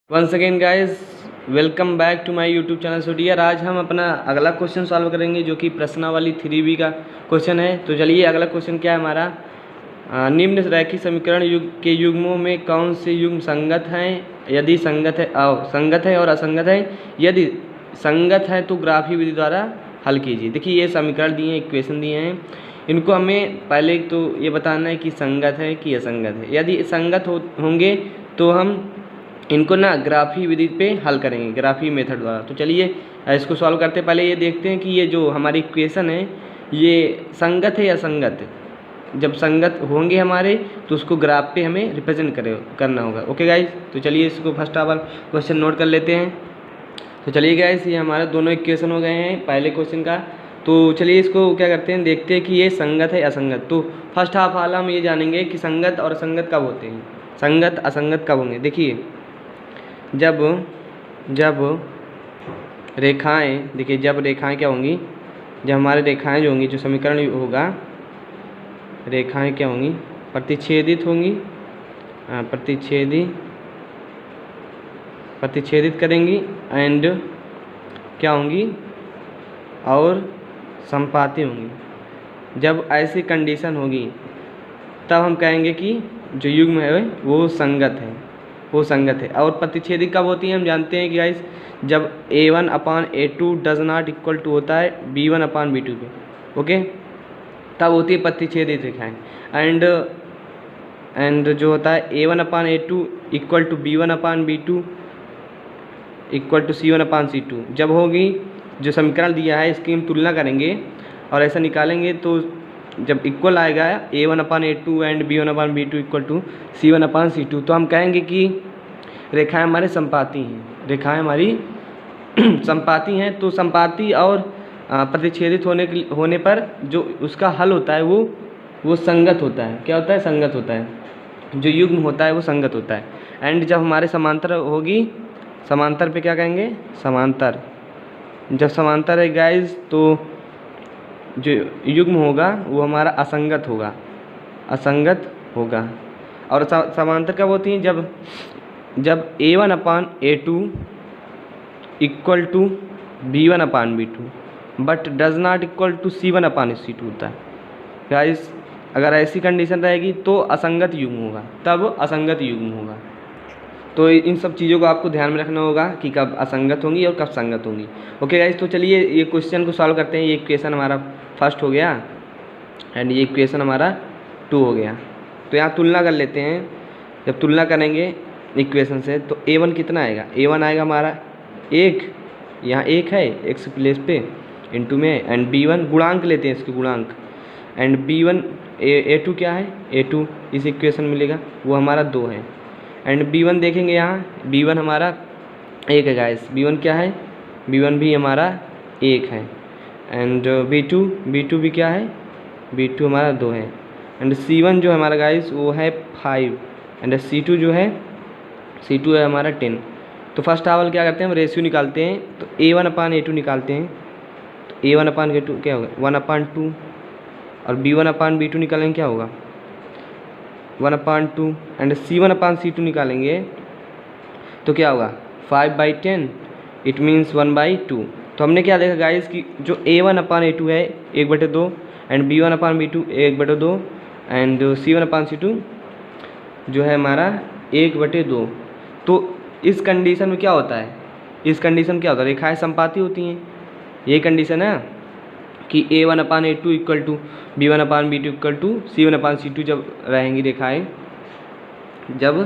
Once again guys, welcome back to my YouTube channel. So dear, आज हम अपना अगला क्वेश्चन सॉल्व करेंगे जो कि प्रश्नावली 3B का क्वेश्चन है। तो चलिए, अगला क्वेश्चन क्या है हमारा। निम्न रैखिक समीकरण के युग्मों में कौन से युग्म संगत हैं? यदि संगत है और असंगत है। यदि संगत है तो ग्राफी विधि द्वारा हल कीजिए। देखिए, ये समीकरण दिए हैं, इक्वेशन दिए हैं, इनको हमें पहले तो ये बताना है कि संगत है कि असंगत है। यदि संगत होंगे तो हम इनको ना ग्राफी विधि पे हल करेंगे, ग्राफी मेथड द्वारा। तो चलिए इसको सॉल्व करते हैं। पहले ये देखते हैं कि ये जो हमारी इक्वेशन है ये संगत है या असंगत है। जब संगत होंगे हमारे तो उसको ग्राफ पे हमें रिप्रेजेंट करना होगा। ओके गाइज, तो चलिए इसको first of all question note कर लेते हैं। तो चलिए गाइज, ये हमारे दोनों इक्वेशन हो गए हैं पहले क्वेश्चन का। तो चलिए इसको क्या करते हैं, देखते हैं कि ये संगत है असंगत। तो फर्स्ट हाफ वाला हम ये जानेंगे कि संगत और असंगत कब होते हैं, संगत असंगत कब होंगे। देखिए, जब रेखाएं, देखिए जब रेखाएं क्या होंगी, जब हमारे रेखाएं जो होंगी, जो समीकरण होगा, रेखाएं क्या होंगी, प्रतिच्छेदित होंगी। प्रतिच्छेदित करेंगी एंड क्या होंगी, और संपाती होंगी। जब ऐसी कंडीशन होगी तब हम कहेंगे कि जो युग्म है वो संगत है, वो संगत है। और प्रतिच्छेदित कब होती है, हम जानते हैं कि गाइस, जब A1/A2 does not equal to होता है B1/B2 पे, ओके, तब होती है प्रतिच्छेदित रेखाएं। एंड जो होता है A1/A2 equal to B1/B2 equal to C1/C2 जब होगी, जो समीकरण दिया है इसकी हम तुलना करेंगे और ऐसा निकालेंगे। तो जब इक्वल आएगा A1/A2 and B1/B2 equal to C1/C2, तो हम कहेंगे कि रेखाएं हमारे संपाती हैं, रेखाएं हमारी संपाती हैं। तो संपाती और प्रतिच्छेदित होने पर जो उसका हल होता है वो संगत होता है। क्या होता है? संगत होता है। जो युग्म होता है वो संगत होता है। एंड जब हमारे समांतर होगी, समांतर पे क्या कहेंगे, समांतर। जब समांतर है गाइज, तो जो युग्म होगा वो हमारा असंगत होगा, असंगत होगा। और समांतर कब होती हैं, जब A1/A2 equal to B1/B2 but does not equal to C1/C2 होता है। गाइस, अगर ऐसी कंडीशन रहेगी तो असंगत युग्म होगा, तब असंगत युग्म होगा। तो इन सब चीज़ों को आपको ध्यान में रखना होगा कि कब असंगत होंगी और कब संगत होंगी। ओके गाइस, तो चलिए ये क्वेश्चन को सॉल्व करते हैं। ये इक्वेशन हमारा फर्स्ट हो गया एंड ये इक्वेशन हमारा 2 हो गया। तो यहाँ तुलना कर लेते हैं। जब तुलना करेंगे इक्वेशन से तो A1 कितना आएगा, A1 आएगा हमारा 1, यहाँ 1 है x प्लेस पे इंटू में, एंड B1 गुणांक लेते हैं, इसके गुणांक, एंड B1 A2 क्या है, A2 इस इक्वेशन मिलेगा वो हमारा 2 है। एंड B1 देखेंगे, यहाँ B1 हमारा 1 है गाइस, B1 क्या है, B1 भी हमारा 1 है। एंड B2 भी क्या है, B2 हमारा 2 है। एंड C1 जो है हमारा गाइस वो है 5, एंड C2 जो है, C2 है हमारा 10। तो फर्स्ट ऑफ ऑल क्या करते हैं, हम रेशियो निकालते हैं। तो A1/A2 निकालते हैं। तो A1/A2 क्या होगा, 1/2, और B1/B2 निकालेंगे, क्या होगा 1/2, एंड C1/C2 निकालेंगे तो क्या होगा 5/10, इट मीन्स 1/2। तो हमने क्या देखा गाइस कि जो A1/A2 है 1/2, एंड B1/B2 1/2, एंड C1/C2 जो है हमारा 1/2। तो इस कंडीशन में क्या होता है, इस कंडीशन क्या होता है, रेखाएं संपाती होती हैं। ये कंडीशन है कि A1/A2 equal to B1/B2 equal to C1/C2 जब रहेंगी रेखाएं, जब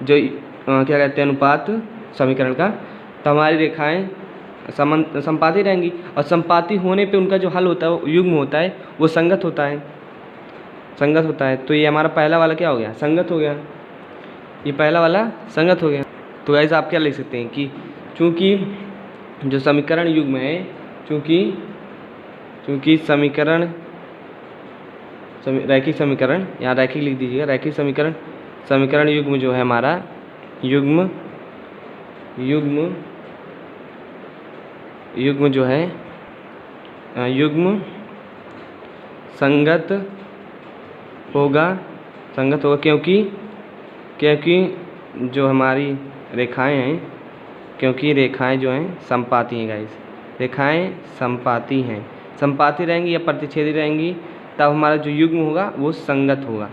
जो क्या कहते हैं अनुपात समीकरण का, तो हमारी रेखाएं संपाती रहेंगी। और संपाती होने पे उनका जो हल होता है, वो युग्म होता है, वो संगत होता है, संगत होता है। तो ये हमारा पहला वाला क्या हो गया, संगत हो गया, ये पहला वाला संगत हो गया। तो ऐसा आप क्या लिख सकते हैं कि चूँकि जो समीकरण युग्म है, चूँकि समीकरण रैखिक समीकरण, यहाँ रैखिक लिख दीजिएगा, रैखिक समीकरण युग्म जो है हमारा, युग्म जो है, युग्म संगत होगा, क्योंकि जो हमारी रेखाएं हैं, क्योंकि रेखाएं जो हैं समपाती हैं गाइस, रेखाएं समपाती हैं, समपाती रहेंगी या प्रतिच्छेदी रहेंगी तब हमारा जो युग्म होगा वो संगत होगा,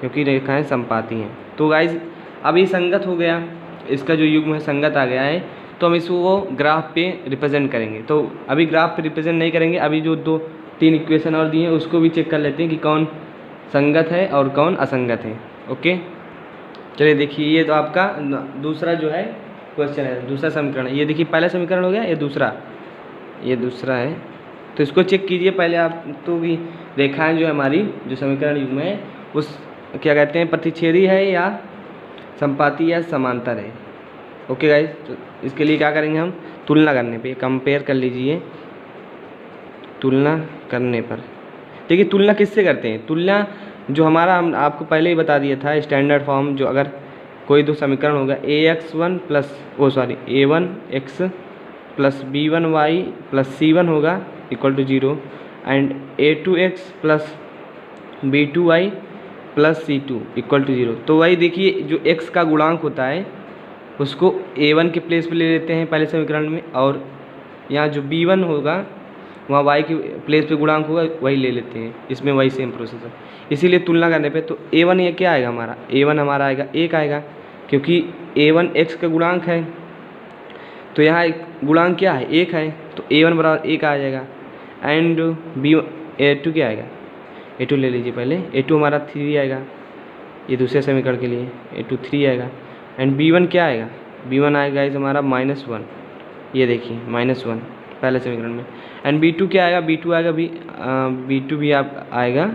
क्योंकि रेखाएं समपाती हैं। तो गाइस अभी संगत हो गया, इसका जो युग्म है संगत आ गया है, तो हम इसको ग्राफ पे रिप्रेजेंट करेंगे। तो अभी ग्राफ पे रिप्रेजेंट नहीं करेंगे, अभी जो 2-3 इक्वेशन और दिए हैं उसको भी चेक कर लेते हैं कि कौन संगत है और कौन असंगत है। ओके, चलिए देखिए, ये तो आपका दूसरा जो है क्वेश्चन है, दूसरा समीकरण है। ये देखिए पहला समीकरण हो गया, ये दूसरा है। तो इसको चेक कीजिए पहले आप, तो भी रेखाएं जो है हमारी जो समीकरण युग्म है उस क्या कहते हैं, प्रतिच्छेदी है या समपाती या समांतर है। ओके गाइस, तो इसके लिए क्या करेंगे हम, तुलना करने पे कंपेयर कर लीजिए, तुलना करने पर। देखिए तुलना किससे करते हैं, तुलना जो हमारा हम आपको पहले ही बता दिया था स्टैंडर्ड फॉर्म, जो अगर कोई दो समीकरण होगा a1 x plus b1y plus c1 होगा equal to 0 and a2x plus b2y plus c2 equal to 0। तो वही देखिए जो x का गुणांक होता है उसको a1 के प्लेस पे ले लेते हैं पहले समीकरण में, और यहाँ जो b1 होगा वहाँ y के प्लेस पे गुणांक होगा वही ले लेते हैं, इसमें वही सेम प्रोसेस है। इसीलिए तुलना करने पे तो a1 ये क्या आएगा हमारा, a1 हमारा आएगा 1 आएगा, क्योंकि a1 x का गुणांक है, तो यहाँ एक गुणांक क्या है 1 है, तो a1 बराबर 1 आ जाएगा। एंड a2 क्या आएगा, a2 ले लीजिए पहले, a2 हमारा 3 आएगा, ये दूसरे समीकरण के लिए a2 3 आएगा। एंड b1 क्या आएगा, b1 आएगा इस हमारा -1, ये देखिए -1 पहले समीकरण में। एंड b2 क्या आएगा, b2 आएगा b2 भी आप आएगा,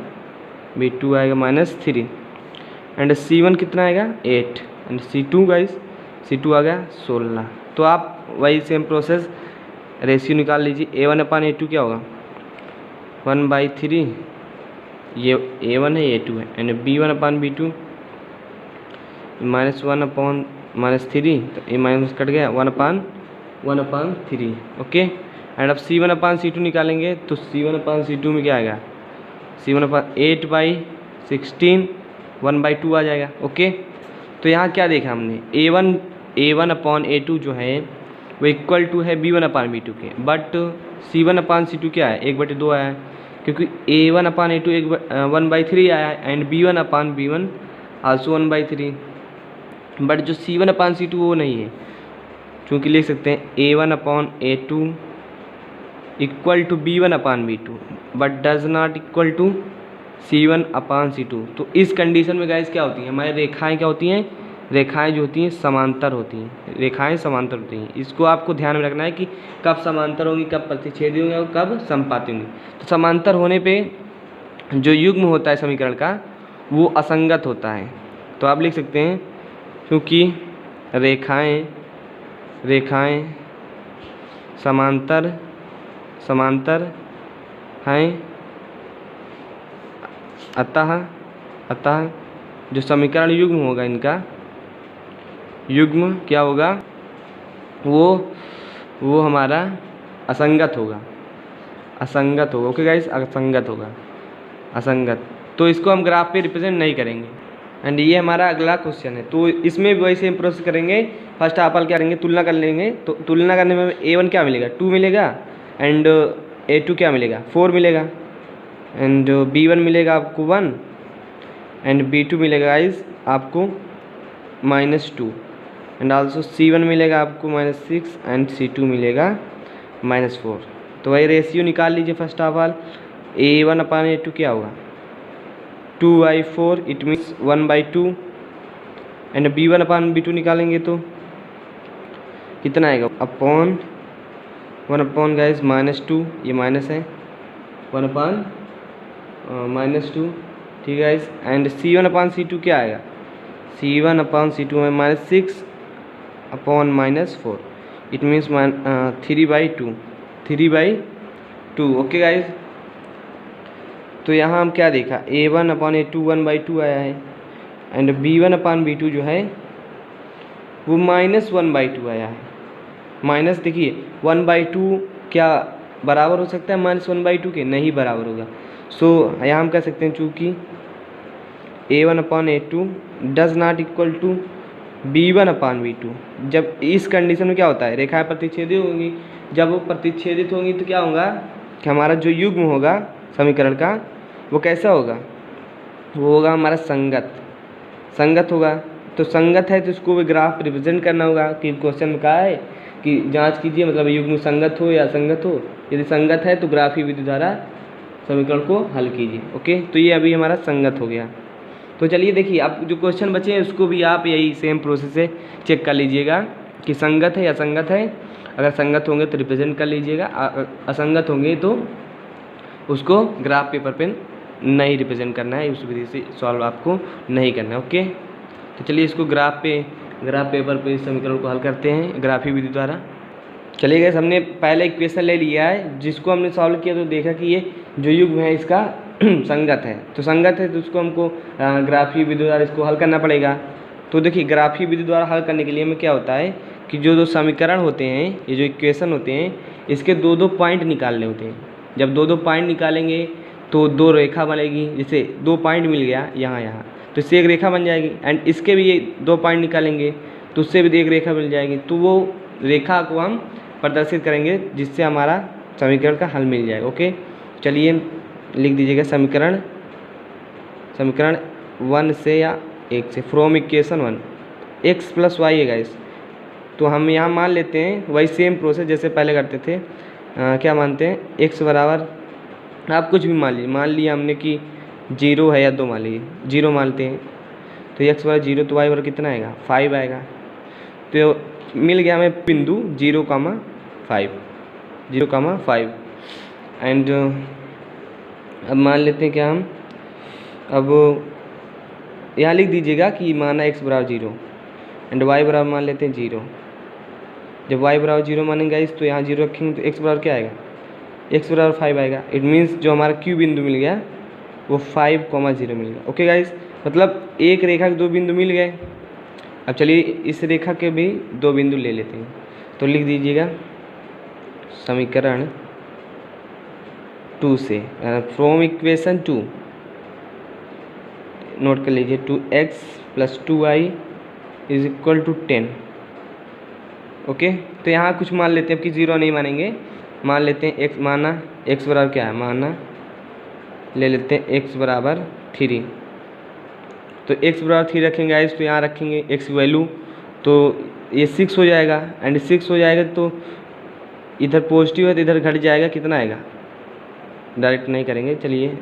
b2 आएगा -3। एंड c1 कितना आएगा 8, एंड c2 गाइस, c2 आ गया 16। तो आप वही सेम प्रोसेस रेशियो निकाल लीजिए, a1/a2 क्या होगा 1/3, ये a1 है a2 है, एंड b1/b2 -1/-3, तो ये माइनस कट गया 1/3। ओके, एंड अब c1/c2 निकालेंगे, तो c1/c2 में क्या आएगा, c1/8/16 1/2 आ जाएगा। ओके, तो यहाँ क्या देखा हमने, a1/a2 जो है वो इक्वल टू है b1/b2 के, बट c1/c2 क्या है 1/2 आया है, क्योंकि a1/a2 1/3 आया है, एंड b1/b1 आल्सो 1/3, बट जो c1/c2 वो नहीं है, चूँकि लिख सकते हैं a1/a2 equal to b1/b2 but does not equal to c1/c2। तो इस कंडीशन में गाइस क्या होती हैं, हमारी रेखाएं क्या होती हैं, रेखाएं जो होती हैं समांतर होती हैं, रेखाएं समांतर होती हैं। इसको आपको ध्यान में रखना है कि कब समांतर होंगी, कब प्रतिच्छेदी होंगी और कब समपाती होंगी। तो समांतर होने पे जो युग्म होता है समीकरण का वो असंगत होता है। तो आप लिख सकते हैं क्योंकि रेखाएं समांतर हैं, अतः जो समीकरण युग्म होगा इनका युग्म क्या होगा, वो हमारा असंगत होगा। ओके गाइस, असंगत। तो इसको हम ग्राफ पे रिप्रेजेंट नहीं करेंगे। एंड ये हमारा अगला क्वेश्चन है, तो इसमें भी वैसे प्रोसेस करेंगे। फर्स्ट आप क्या करेंगे, तुलना कर लेंगे। तो तुलना करने में a1 क्या मिलेगा 2 मिलेगा, एंड a2 क्या मिलेगा 4 मिलेगा, एंड b1 मिलेगा आपको 1, एंड b2 मिलेगा गाइस आपको -2, एंड आल्सो c1 मिलेगा आपको -6, एंड c2 मिलेगा -4। तो वही रेशियो निकाल लीजिए। फर्स्ट ऑफ ऑल a1/a2 क्या होगा 2/4, इट मीन्स 1/2, एंड b1/b2 निकालेंगे तो कितना आएगा अपॉन 1 गाइस -2, ये माइनस है 1/-2, ठीक है गाइस। एंड c1/c2 क्या आएगा, c1/c2 में -6/-4, इट मीन्स 3/2। ओके गाइस, तो यहाँ हम क्या देखा, a1/a2 1/2 आया है, एंड b1/b2 जो है वो -1/2 आया है। माइनस देखिए 1/2 क्या बराबर हो सकता है -1/2 के, नहीं बराबर होगा। सो यहाँ हम कह सकते हैं चूँकि a1/a2 does not equal to v1/v2। जब इस कंडीशन में क्या होता है, रेखाएं प्रतिच्छेदित होंगी, जब वो प्रतिच्छेदित होंगी तो क्या होगा कि हमारा जो युग्म होगा समीकरण का वो कैसा होगा, वो होगा हमारा संगत होगा। तो संगत है तो इसको भी ग्राफ रिप्रेजेंट करना होगा कि क्वेश्चन में कहा है कि जांच कीजिए मतलब युग्म संगत हो या असंगत हो। यदि संगत है तो ग्राफीय विधि द्वारा समीकरण को हल कीजिए। ओके, तो ये अभी हमारा संगत हो गया। तो चलिए देखिए, आप जो क्वेश्चन बचे हैं उसको भी आप यही सेम प्रोसेस से चेक कर लीजिएगा कि संगत है या असंगत है। अगर संगत होंगे तो रिप्रेजेंट कर लीजिएगा, असंगत होंगे तो उसको ग्राफ पेपर पे नहीं रिप्रेजेंट करना है, उस विधि से सॉल्व आपको नहीं करना है। ओके, तो चलिए इसको ग्राफ पेपर पे इस समीकरण को हल करते हैं ग्राफीय विधि द्वारा। चलिए गाइस, हमने पहले इक्वेशन ले लिया है जिसको हमने सॉल्व किया तो देखा कि ये जो युग्म है इसका संगत है। तो संगत है तो उसको हमको ग्राफीय विधि द्वारा इसको हल करना पड़ेगा। तो देखिए ग्राफीय विधि द्वारा हल करने के लिए हमें क्या होता है कि जो दो समीकरण होते हैं, ये जो इक्वेशन होते हैं, इसके दो दो पॉइंट निकालने होते हैं। जब दो दो पॉइंट निकालेंगे तो दो रेखा बनेगी। जैसे 2 पॉइंट मिल गया यहाँ तो इससे एक रेखा बन जाएगी, एंड इसके भी ये 2 पॉइंट निकालेंगे तो उससे भी एक रेखा मिल जाएगी। तो वो रेखा को हम प्रदर्शित करेंगे जिससे हमारा समीकरण का हल मिल जाएगा। ओके, चलिए लिख दीजिएगा समीकरण 1 से या 1 से, फ्रॉम इक्वेशन 1 x + y है गाइस। तो हम यहाँ मान लेते हैं वही सेम प्रोसेस जैसे पहले करते थे। क्या मानते हैं, x बराबर, आप कुछ भी मान लीजिए, मान लिया हमने कि 0 है या 2 मान लीजिए, 0 मानते हैं। तो x बराबर 0 तो y बराबर कितना आएगा, 5 आएगा। तो मिल गया हमें बिंदु 0,5 एंड अब मान लेते हैं क्या हम, अब यहाँ लिख दीजिएगा कि माना x बराबर 0 एंड y बराबर मान लेते हैं 0। जब y बराबर 0 मानेंगे इस तो यहाँ 0 रखेंगे तो x बराबर क्या आएगा, x बराबर 5 आएगा। इट मीन्स जो हमारा Q बिंदु मिल गया वो 5,0 मिल गया। ओके गाइस, मतलब एक रेखा के 2 बिंदु मिल गए। अब चलिए इस रेखा के भी 2 बिंदु ले लेते हैं। तो लिख दीजिएगा समीकरण 2 से, फ्रॉम इक्वेशन 2 नोट कर लीजिए 2x + 2y = 10। ओके, तो यहाँ कुछ मान लेते हैं, अब कि 0 नहीं मानेंगे, मान लेते हैं x, माना x बराबर क्या है, माना ले लेते हैं x बराबर 3। तो x बराबर 3 रखेंगे गाइस, तो यहाँ रखेंगे x की वैल्यू, तो ये 6 हो जाएगा एंड 6 हो जाएगा तो इधर पॉजिटिव है तो इधर घट जाएगा, कितना आएगा, डायरेक्ट नहीं करेंगे। चलिए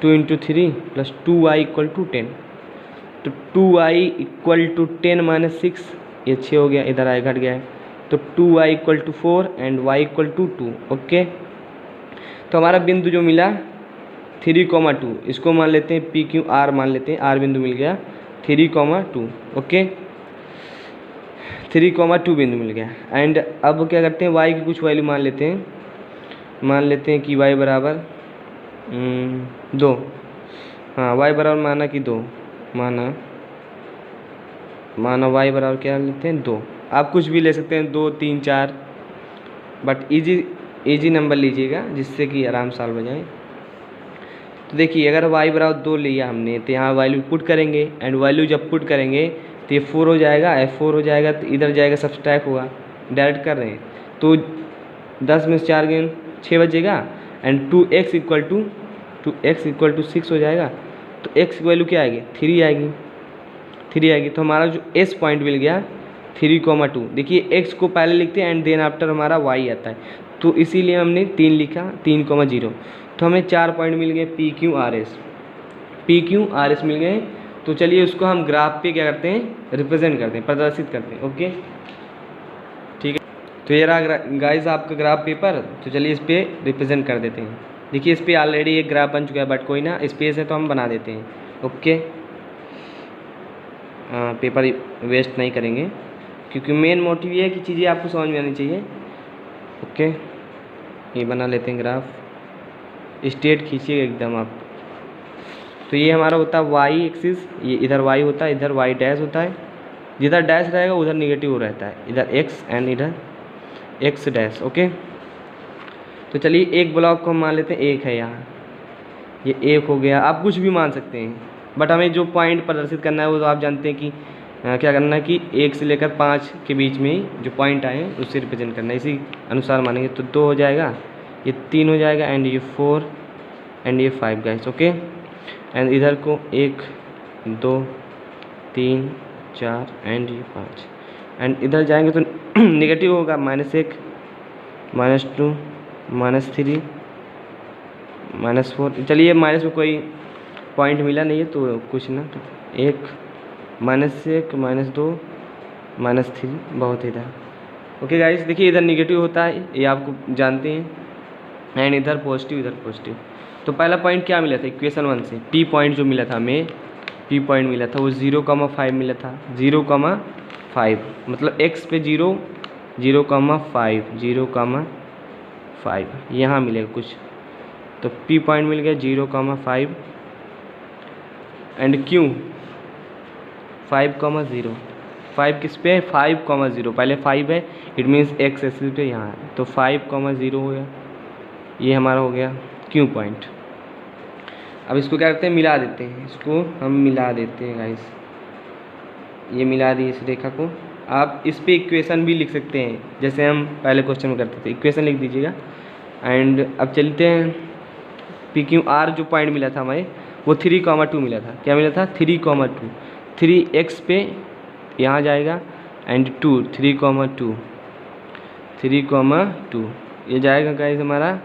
2 × 3 + 2y = 10। तो 2y = 10 - 6, ये 6 हो गया, इधर आए घट गया है। तो 2y = 4 एंड y = 2। ओके, तो हमारा बिंदु जो मिला 3,2, इसको मान लेते हैं PQR मान लेते हैं, R बिंदु मिल गया 3,2। ओके, 3,2 बिंदु मिल गया। एंड अब क्या करते हैं, y की कुछ वैल्यू मान लेते हैं, मान लेते हैं कि y बराबर 2। हाँ, y बराबर माना कि 2, माना y बराबर क्या लेते हैं, 2। आप कुछ भी ले सकते हैं, 2, 3, 4, बट इजी नंबर लीजिएगा जिससे कि आराम से सॉल्व हो जाए। तो देखिए अगर y बराबर 2 लिया हमने तो यहाँ वैल्यू पुट करेंगे, एंड वैल्यू जब पुट करेंगे तो ये 4 हो जाएगा, F4 हो जाएगा, तो इधर जाएगा सब्सट्रैक्ट होगा, डायरेक्ट कर रहे हैं। तो 10 में से 4 गेंद 6 बचेगा एंड 2x = 6 हो जाएगा। तो x की वैल्यू क्या आएगी, 3 आएगी। तो हमारा जो s पॉइंट मिल गया 3,2। देखिए x को पहले लिखते हैं एंड देन आफ्टर हमारा y आता है, तो इसीलिए हमने 3 लिखा, 3,0। तो हमें 4 पॉइंट मिल गए PQRS मिल गए। तो चलिए उसको हम ग्राफ पे क्या करते हैं, रिप्रेजेंट करते हैं, प्रदर्शित करते हैं। ओके, ठीक है। तो ये रहा गाइस आपका ग्राफ पेपर। तो चलिए इस पर रिप्रेजेंट कर देते हैं। देखिए इस पर ऑलरेडी एक ग्राफ बन चुका है, बट कोई ना, स्पेस है तो हम बना देते हैं। ओके, पेपर वेस्ट नहीं करेंगे क्योंकि मेन मोटिव ये है कि चीज़ें आपको समझ में आनी चाहिए। ओके, ये बना लेते हैं ग्राफ, स्ट्रेट खींचिए एकदम आप। तो ये हमारा होता है y एक्सिस, ये इधर y होता है, इधर y डैश होता है, जिधर डैश रहेगा उधर निगेटिव रहता है, इधर x एंड इधर x डैश। ओके, तो चलिए एक ब्लॉक को हम मान लेते हैं 1 है, यहाँ ये 1 हो गया। आप कुछ भी मान सकते हैं, बट हमें जो पॉइंट प्रदर्शित करना है वो तो आप जानते हैं कि क्या करना है कि 1 से लेकर 5 के बीच में ही जो पॉइंट आए हैं उससे रिप्रेजेंट करना है, इसी अनुसार मानेंगे। तो 2 हो जाएगा, ये 3 हो जाएगा, एंड ये 4 एंड ये 5 गाइस। ओके, एंड इधर को 1 2 3 4 एंड ये 5, एंड इधर जाएंगे तो नेगेटिव होगा, -1 -2 -3 -4। चलिए माइनस में कोई पॉइंट मिला नहीं है तो कुछ ना, 1 -1 -2 -3 बहुत इधर। ओके गाइस, देखिए इधर निगेटिव होता है, ये आपको जानते हैं, एंड इधर पॉजिटिव इधर पॉजिटिव। तो पहला पॉइंट क्या मिला था इक्वेशन 1 से, P पॉइंट जो मिला था हमें, P पॉइंट मिला था वो 0,5 मिला था, 0,5 मतलब x पे 0 0,5 0,5 यहाँ मिलेगा कुछ, तो P पॉइंट मिल गया 0,5 एंड Q 5,0। 5 किस पे है, 5,0, पहले 5 है, इट मीन्स x एक्सिस पे यहाँ है, तो 5,0 हो गया, ये हमारा हो गया Q पॉइंट। अब इसको क्या करते हैं, मिला देते हैं, इसको हम मिला देते हैं गाइस, ये मिला दी इस रेखा को। आप इस पे इक्वेशन भी लिख सकते हैं, जैसे हम पहले क्वेश्चन में करते थे, इक्वेशन लिख दीजिएगा। एंड अब चलते हैं, PQR जो पॉइंट मिला था हमें वो 3,2 मिला था, क्या मिला था 3,2, 3x पे यहाँ जाएगा एंड 2 3,2 ये जाएगा गाइस हमारा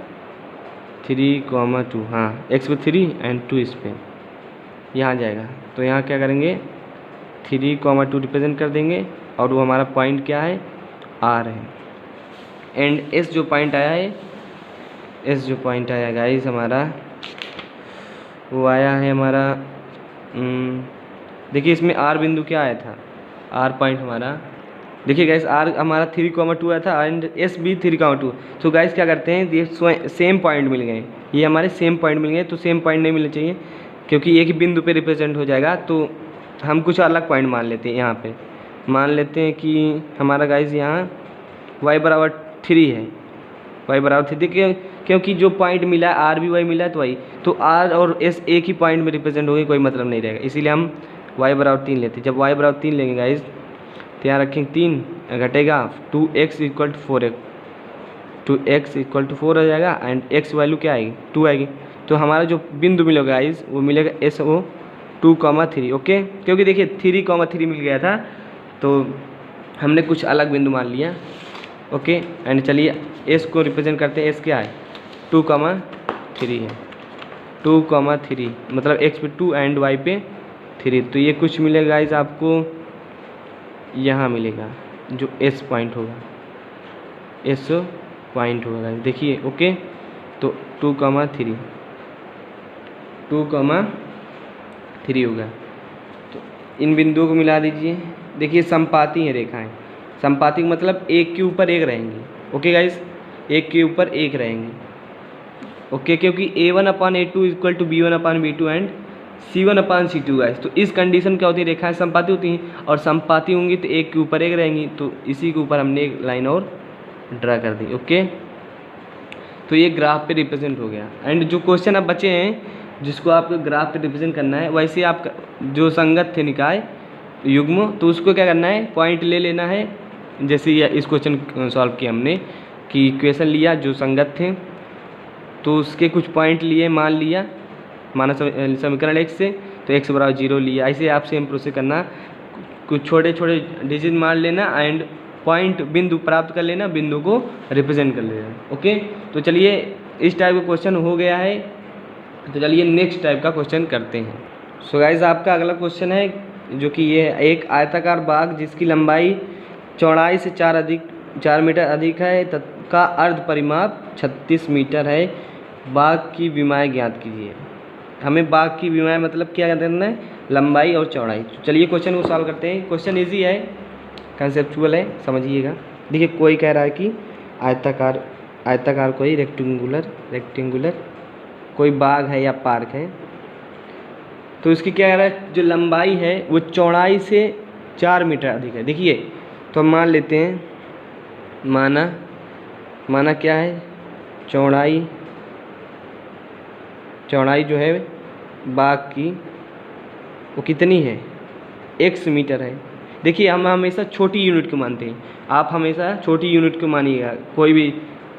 3,2, हाँ x पे 3 एंड 2 इस पे यहाँ जाएगा, तो यहाँ क्या करेंगे 3,2 रिप्रेजेंट कर देंगे, और वो हमारा पॉइंट क्या है R है। एंड S जो पॉइंट आया है, S जो पॉइंट आया गाइस हमारा वो आया है हमारा, देखिए इसमें R बिंदु क्या आया था, R पॉइंट हमारा, देखिए गाइस R हमारा 3,2 आया था एंड S भी 3,2। तो गाइस क्या करते हैं, ये सेम पॉइंट मिल गए, ये हमारे सेम पॉइंट मिल गए, तो सेम पॉइंट नहीं मिलने चाहिए क्योंकि एक ही बिंदु पे रिप्रेजेंट हो जाएगा, तो हम कुछ अलग पॉइंट मान लेते हैं। यहाँ पे मान लेते हैं कि हमारा गाइस यहाँ y बराबर 3 है, y बराबर 3, देखिए क्योंकि जो पॉइंट मिला है R भी वही मिला है, तो वही, तो R और S एक ही पॉइंट में रिप्रेजेंट हो गई, कोई मतलब नहीं रहेगा, इसीलिए हम y बराबर 3 लेते हैं। जब y बराबर 3 लेंगे गाइस तो यहाँ रखेंगे 3 घटेगा 2x = 4, 2x = 4 हो जाएगा, एंड x वैल्यू क्या आएगी 2 आएगी, तो हमारा जो बिंदु मिलेगा गाइस वो मिलेगा SO 2,3। ओके, क्योंकि देखिए 3,3 मिल गया था तो हमने कुछ अलग बिंदु मान लिया। ओके, एंड चलिए S को रिप्रेजेंट करते हैं, S क्या है 2,3 है, 2,3 मतलब x पे 2 एंड y पे 3, तो ये कुछ मिलेगा गाइस आपको यहाँ मिलेगा जो S पॉइंट होगा, S पॉइंट होगा गाइस, देखिए। ओके, तो 2,3 होगा, तो इन बिंदुओं को मिला दीजिए। देखिए समपाती है रेखाएं, समपाती मतलब एक के ऊपर एक रहेंगी। ओके गाइस, एक के ऊपर एक रहेंगी। ओके, क्योंकि A1/A2 = B1/B2 and C1/C2 guys, तो इस कंडीशन क्या होती है, रेखाएं समपाती होती हैं, और समपाती होंगी तो एक के ऊपर एक रहेंगी, तो इसी के ऊपर हमने एक लाइन और ड्रा कर दी। ओके, तो ये ग्राफ पे रिप्रेजेंट हो गया। एंड जो क्वेश्चन अब बचे हैं जिसको आपको ग्राफ पे रिप्रेजेंट करना है, वैसे आप जो संगत थे निकाय युग्म, तो उसको क्या करना है, पॉइंट ले लेना है। जैसे इस क्वेश्चन सॉल्व किया हमने कि इक्वेशन लिया जो संगत थे, तो उसके कुछ पॉइंट लिए, मान लिया, माना समीकरण x से, तो x बराबर 0 लिया। ऐसे आप सेम प्रोसेस करना, कुछ छोटे छोटे डिजिट मान लेना एंड पॉइंट बिंदु प्राप्त कर लेना, बिंदु को रिप्रेजेंट कर लेना। ओके, तो चलिए इस टाइप का क्वेश्चन हो गया है, तो चलिए नेक्स्ट टाइप का क्वेश्चन करते हैं। सो गाइस, आपका अगला क्वेश्चन है जो कि ये है, एक आयताकार बाग जिसकी लंबाई चौड़ाई से 4 मीटर अधिक है का अर्ध परिमाप 36 मीटर है, बाग की विमाएँ ज्ञात कीजिए। हमें बाग की विमाएँ मतलब क्या करना है, लंबाई और चौड़ाई। तो चलिए क्वेश्चन को सॉल्व करते हैं। क्वेश्चन इजी है, कंसेप्चुअल है, समझिएगा। देखिए कोई कह रहा है कि आयताकार कोई रेक्टेंगुलर कोई बाग है या पार्क है, तो इसकी क्या कह रहा है, जो लंबाई है वो चौड़ाई से 4 मीटर अधिक है। देखिए तो हम मान लेते हैं, माना क्या है, चौड़ाई जो है बाग की वो कितनी है, x मीटर है, देखिए हम हमेशा छोटी यूनिट को मानते हैं, आप हमेशा छोटी यूनिट को मानिएगा। कोई भी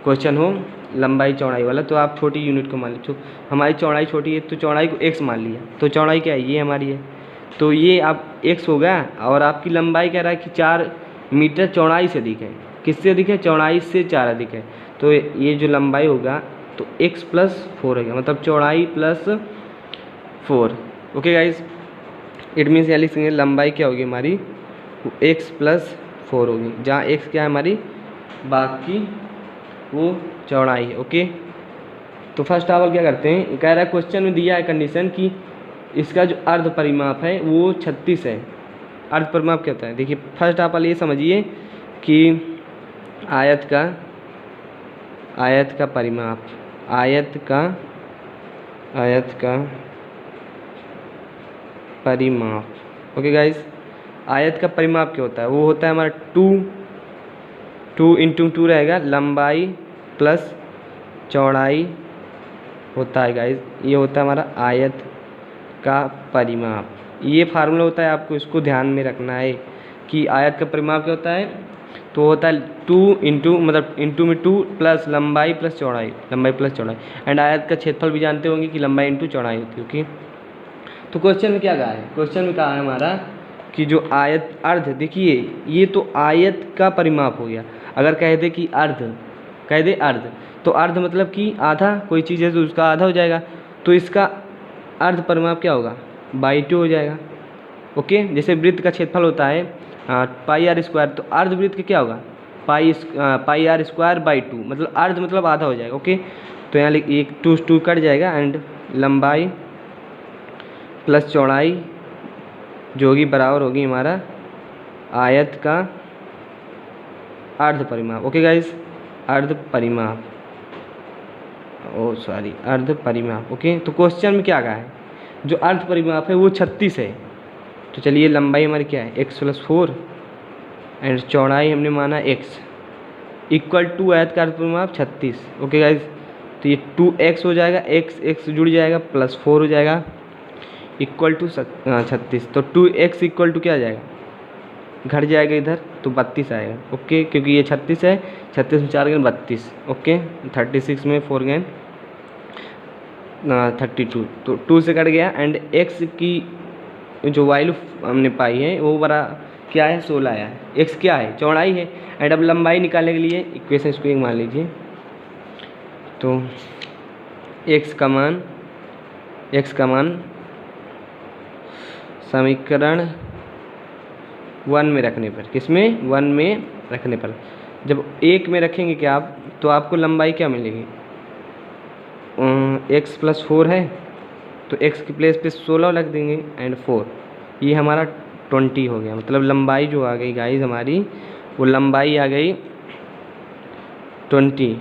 क्वेश्चन हो लंबाई चौड़ाई वाला तो आप छोटी यूनिट को मान लीजिए। हमारी चौड़ाई छोटी है तो चौड़ाई को x मान लिया, तो चौड़ाई क्या है, ये हमारी है, तो ये आप x हो गया। और आपकी लंबाई कह रहा है कि 4 मीटर चौड़ाई से अधिक है। किससे अधिक है, चौड़ाई से 4 अधिक है। तो ये जो लंबाई होगा तो x प्लस 4 होगा, मतलब चौड़ाई plus 4। Okay guys, it means यहाँ लिख सकते लंबाई क्या होगी हमारी, x प्लस 4 होगी, जहाँ x क्या है हमारी, बाकी वो चौड़ाई है। ओके, तो फर्स्ट ऑफ ऑल क्या करते हैं, कह रहा है क्वेश्चन में दिया है कंडीशन कि इसका जो अर्ध परिमाप है वो 36 है। अर्ध परिमाप क्या होता है, देखिए फर्स्ट ऑफ ऑल ये समझिए कि आयत का परिमाप, आयत का परिमाप। ओके गाइस, आयत का परिमाप क्या होता है, वो होता है हमारा 2 इंटू 2 रहेगा, लंबाई प्लस चौड़ाई होता है गाइस, ये होता है हमारा आयत का परिमाप। ये फार्मूला होता है, आपको इसको ध्यान में रखना है कि आयत का परिमाप क्या होता है, तो होता है 2 इंटू मतलब इंटू में 2 प्लस लंबाई प्लस चौड़ाई, एंड आयत का क्षेत्रफल भी जानते होंगे कि लंबाई इंटू चौड़ाई होती है। ओके, तो क्वेश्चन में क्या कहा है, क्वेश्चन में कहा है हमारा कि जो आयत अर्ध, देखिए ये तो आयत का परिमाप हो गया। अगर कह दे कि अर्ध, तो अर्ध मतलब कि आधा, कोई चीज़ है तो उसका आधा हो जाएगा, तो इसका अर्ध परिमाप क्या होगा, बाई 2 हो जाएगा। ओके, जैसे वृत्त का क्षेत्रफल होता है पाई आर स्क्वायर, तो अर्ध वृत्त का क्या होगा, पाई आर स्क्वायर बाई 2, मतलब अर्ध मतलब आधा हो जाएगा। ओके, तो यहाँ एक 2 कट जाएगा, एंड लंबाई प्लस चौड़ाई जो होगी बराबर होगी हमारा आयत का अर्ध परिमाप। ओके गाइस, अर्ध परिमाप। ओके, तो क्वेश्चन में क्या कहा है, जो अर्ध परिमाप है वो 36 है। तो चलिए लंबाई हमारी क्या है, x प्लस 4 एंड चौड़ाई हमने माना x इक्वल टू आयत का अर्ध परिमाप 36। ओके गाइस, तो ये 2x हो जाएगा, x जुड़ जाएगा प्लस 4 हो जाएगा इक्वल टू 36। तो 2x इक्वल टू क्या आ जाएगा, घट जाएगा इधर तो 32 आएगा। ओके, क्योंकि ये 36 है, 36 में 4 गए 32। ओके, 36 में 4 गए 32, तो 2 से कट गया, एंड x की जो वैल्यू हमने पाई है वो बड़ा क्या है, 16 आया है। x क्या है, चौड़ाई है, एंड अब लंबाई निकालने के लिए इक्वेशन इसको एक मान लीजिए, तो x का मान समीकरण 1 में रखने पर, किसमें, 1 में रखने पर, जब 1 में रखेंगे क्या आप, तो आपको लंबाई क्या मिलेगी, x प्लस 4 है तो x की प्लेस पे 16 रख देंगे एंड 4, ये हमारा 20 हो गया। मतलब लंबाई जो आ गई गाइस हमारी, वो लंबाई आ गई 20।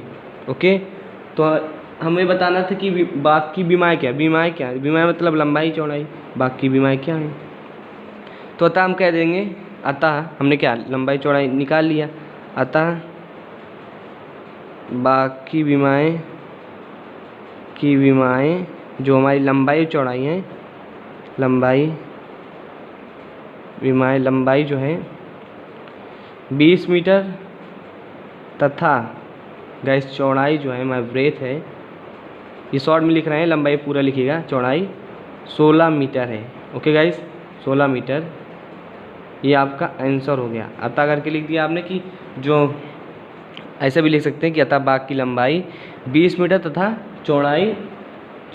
ओके, तो हमें बताना था कि बाकी विमाएँ क्या, विमाएँ मतलब लंबाई चौड़ाई, बाकी विमाएँ क्या है, तो अतः हम कह देंगे, अतः हमने क्या लंबाई चौड़ाई निकाल लिया, अतः बाकी विमाएँ जो हमारी लंबाई चौड़ाई है, लंबाई जो है 20 मीटर तथा गैस चौड़ाई जो है हमारी ब्रेथ है, ये शॉर्ट में लिख रहे हैं, लंबाई पूरा लिखिएगा, चौड़ाई 16 मीटर है। ओके गाइस, 16 मीटर, ये आपका आंसर हो गया। अतः करके लिख दिया आपने कि जो ऐसा भी लिख सकते हैं कि अतः बाग की लंबाई 20 मीटर तथा चौड़ाई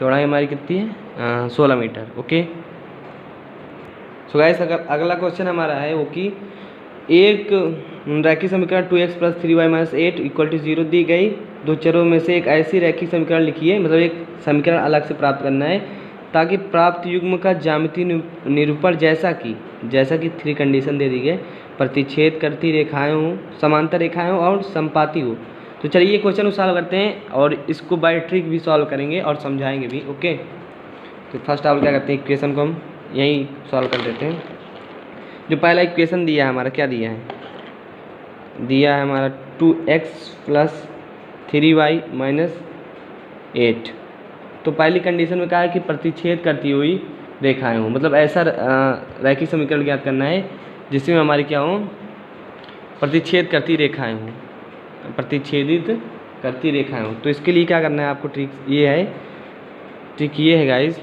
हमारी कितनी है, 16 मीटर। ओके, सो गाइस अगला क्वेश्चन हमारा है वो कि एक रैखिक समीकरण 2x plus 3y minus 8 equal to 0 दी गई, दो चरों में से एक ऐसी रैखिक समीकरण लिखिए, मतलब एक समीकरण अलग से प्राप्त करना है ताकि प्राप्त युग्म का ज्यामितीय निरूपण जैसा कि 3 कंडीशन दे दी गई, प्रतिच्छेद करती रेखाएं हों, समांतर रेखाएं हों और संपाती हो। तो चलिए ये क्वेश्चन को सॉल्व करते हैं और इसको बाय ट्रिक भी सॉल्व करेंगे और समझाएंगे भी। ओके, तो फर्स्ट ऑफ क्या करते हैं, इक्वेशन को हम यहीं सॉल्व कर देते हैं। जो पहला इक्वेशन दिया है हमारा, क्या दिया है हमारा 2x प्लस 3y माइनस 8। तो पहली कंडीशन में कहा है कि प्रतिच्छेद करती हुई रेखाएं हों, मतलब ऐसा रैखिक समीकरण ज्ञात करना है जिसमें हमारी क्या हो, प्रतिच्छेद करती रेखाएं हों, प्रतिच्छेदित करती रेखाएं हों। तो इसके लिए क्या करना है आपको, ट्रिक ये है गाइस,